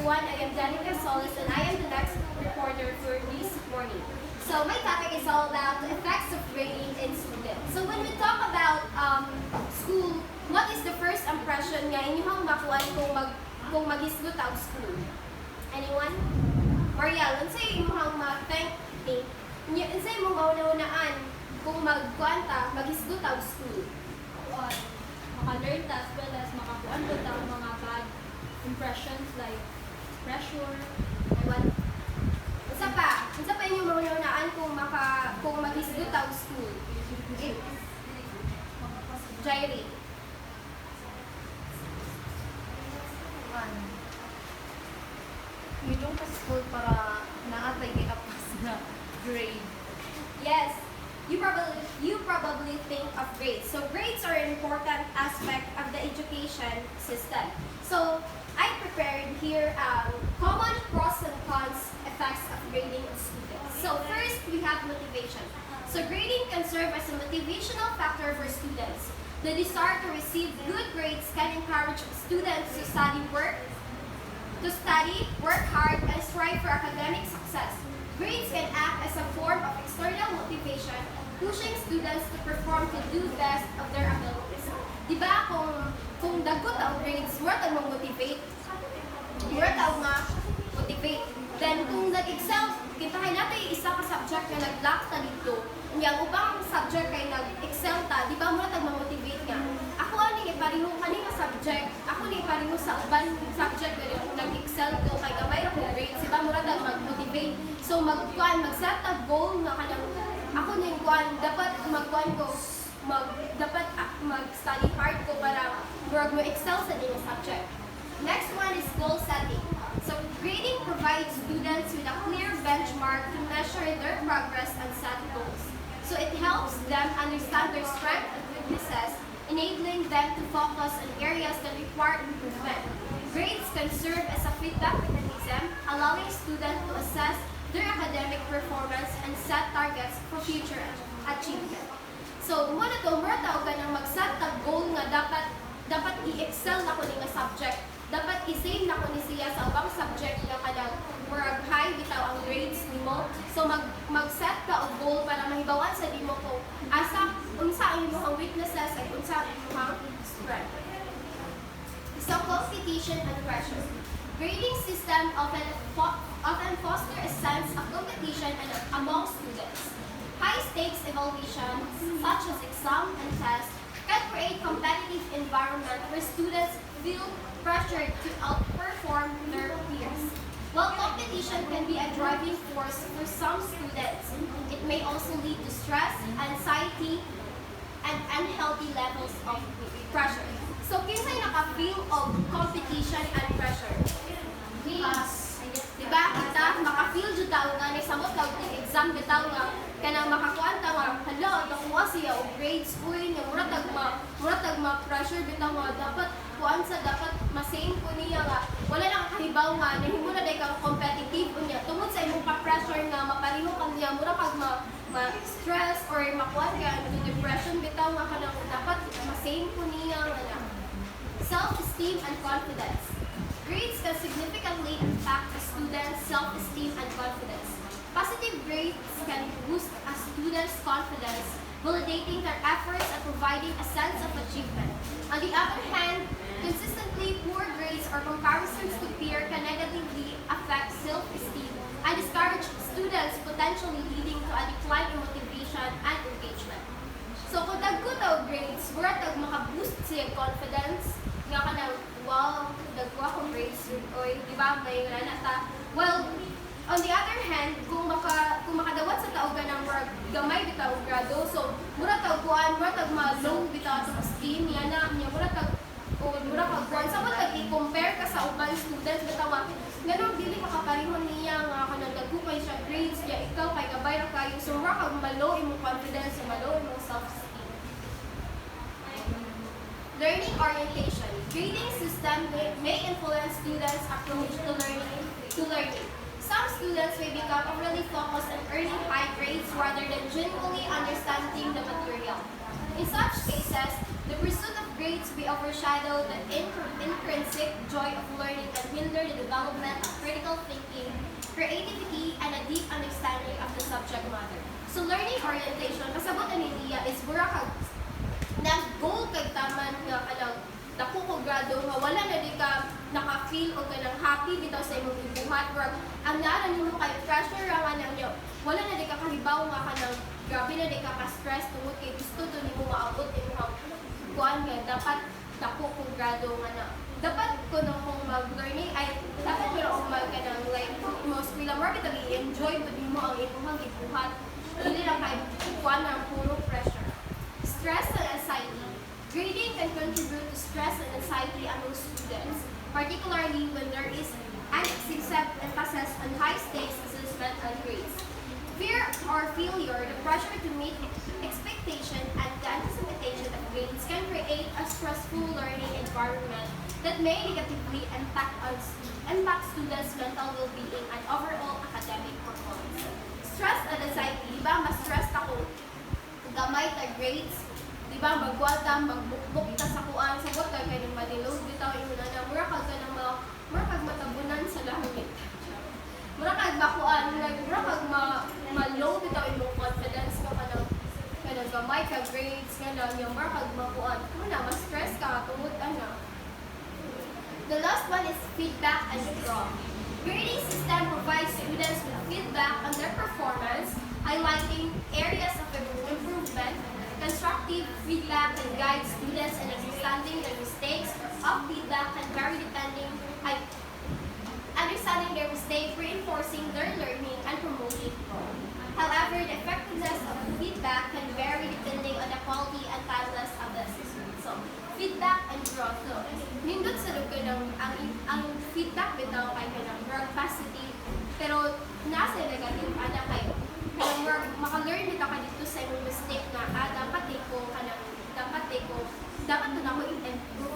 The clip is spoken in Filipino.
everyone, I am Danica Solis and I am the next reporter for this morning. So my topic is all about the effects of grading in students. So when we talk about school, what is the first impression nga inyong makuha kung mag-isgot ang school? Anyone? Mariel, unsay imong ma-think unsay imong mauna-unaan kung mag-isgot ang school? Maka-learn as well as makakuan ko ang mga bad impressions like pressure. Unsa pa inyong mauna-unaan kung mag-isgot ang school? Jairi. Yung ka school para naatay i-apas na grade. Yes, you probably think of grades. So grades are an important aspect of the education system. So I prepared here common pros and cons effects of grading of students. So first, we have motivation. So grading can serve as a motivational factor for students. The desire to receive good grades can encourage students to study, work hard, and strive for academic success. Grades can act as a form of external motivation, pushing students to perform to do best of their abilities. Diba kung dagot ang grades, mura tag mag-motivate. Then kung nag-excel, kintahin natin isa ka subject na nag-lack ta dito. Yung ubang subject kay nag-excel ta, di ba mura tag mag-motivate nga. Ako ani ipareho kanina subject, ako ni ipareho sa uban subject na nag-excel ko kay gamay ra ko grades, di ba mura tag mag-motivate. So mag-set a goal nga kanang ako ning dapat mag-study hard ko para mag-excel sa ding subject. Next one is goal setting. So grading provides students with a clear benchmark to measure their progress and set goals. So it helps them understand their strengths and weaknesses, enabling them to focus on areas that require improvement. Grades can serve as a feedback mechanism, allowing students to assess their academic performance and set targets for future achievement. So, mura ka nang mag-set na goal nga dapat i-excel na ko nga subject. Dapat i-save na ko ni siya sa ubang subject nga kanang murag high bitaw ang grades nimo. So mag-set ka og goal para mahibawan sa nimo ko unsa ang imong weaknesses at unsa ang imong strength. So competition and pressure. Grading system often foster a sense of competition among students. High-stakes evaluations, such as exam and tests, can create competitive environment where students feel pressured to outperform their peers. While competition can be a driving force for some students, it may also lead to stress, anxiety, and unhealthy levels of pressure. So, kinsay naka-feel of competition and pressure? Diba? Kita, maka-feel jud daw nga ni samot daw ng exam bitaw nga kanang makakuan ta nga hello nakuha siya og grades uy nga mura tag ma-pressure bitaw nga dapat ma-same ko niya nga wala na kahibaw nga nahimo na day ka competitive unya tungod sa imong pa-pressure nga mapareho ka niya mura pag ma-stress or makuha ka into depression bitaw nga kanang dapat ma-same ko niya nga self-esteem and confidence. Grades can significantly impact a student's self-esteem and confidence. Positive grades can boost a student's confidence, validating their efforts and providing a sense of achievement. On the other hand, consistently poor grades or comparisons to peer can negatively affect self-esteem and discourage students, potentially leading to a decline in motivation and engagement. So kung dagko grades, mura tag maka-boost siya confidence, nga ka na, wow, dagwa ko grades, oy, di ba, may wala na ta. Well, on the other hand, kung makadawat sa tao ka ng gamay bitaw grado, so mura tag ma-low bitaw sa esteem, yan na, mura tag kuan, sa tag i-compare ka sa ubang students, bitaw nga, ganun, dili makaparihon niya nga kanang dagko kay siya grades, kaya ikaw kay gabay ra kayo, so mura kag ma-low imong confidence, ma-low imong self-esteem. Learning orientation. Grading system may influence students' approach to learning. Some students may become overly focused on earning high grades rather than genuinely understanding the material. In such cases, the pursuit of grades may overshadow the intrinsic joy of learning and hinder the development of critical thinking, creativity, and a deep understanding of the subject matter. So learning orientation, kasabot ani niya is mura kag nag-goal kay taman nga kanang dako ko grado nga wala na di ka naka-feel o kanang happy bitaw sa imong gibuhat or ang nara nimo kay pressure ra nga nang wala na di ka kahibaw nga kanang grabe na di ka ka-stress tungod kay gusto to nimo maabot imong kuan nga dapat dako ko grado nga na dapat kuno kung mag-learning ay dapat pero kung mag kanang like most pila more bitaw i-enjoy pud nimo ang imong gibuhat dili ra kay kuan ang puro pressure. Stress and anxiety. Grading can contribute to stress and anxiety among students, particularly when there is an excessive emphasis on high-stakes assessment and grades. Fear or failure, the pressure to meet expectation and the anticipation of grades can create a stressful learning environment that may negatively impact students' mental well-being and overall academic performance. Stress and anxiety, di ba? Mas-stress ako gamay ta grades, di ba? Magwata, magbukbuk ta sa kuan, sagot kay kay madilog bitaw imo na mura kag kanang mura kag matabunan sa langit. Mura kag makuan, mura kag ma-low bitaw imong confidence ka kanang gamay ka grades nga lang mura kag makuan. Ano ma-stress ka tungod ana. The last one is feedback and draw. Grading system provides students with feedback on their performance, highlighting areas of improvement. Constructive feedback can guide students in understanding their mistakes of feedback and understanding their mistake, reinforcing their learning and promoting growth. However, the effectiveness of feedback can vary depending on the quality and timeless of the assessment. So, feedback and growth. So, nindot sa lugar ng ang feedback bitaw kay kanang work positive, pero nasa negative ana kay kanang work maka-learn bitaw ka dito sa imong mistake na dapat ko to na ko i-improve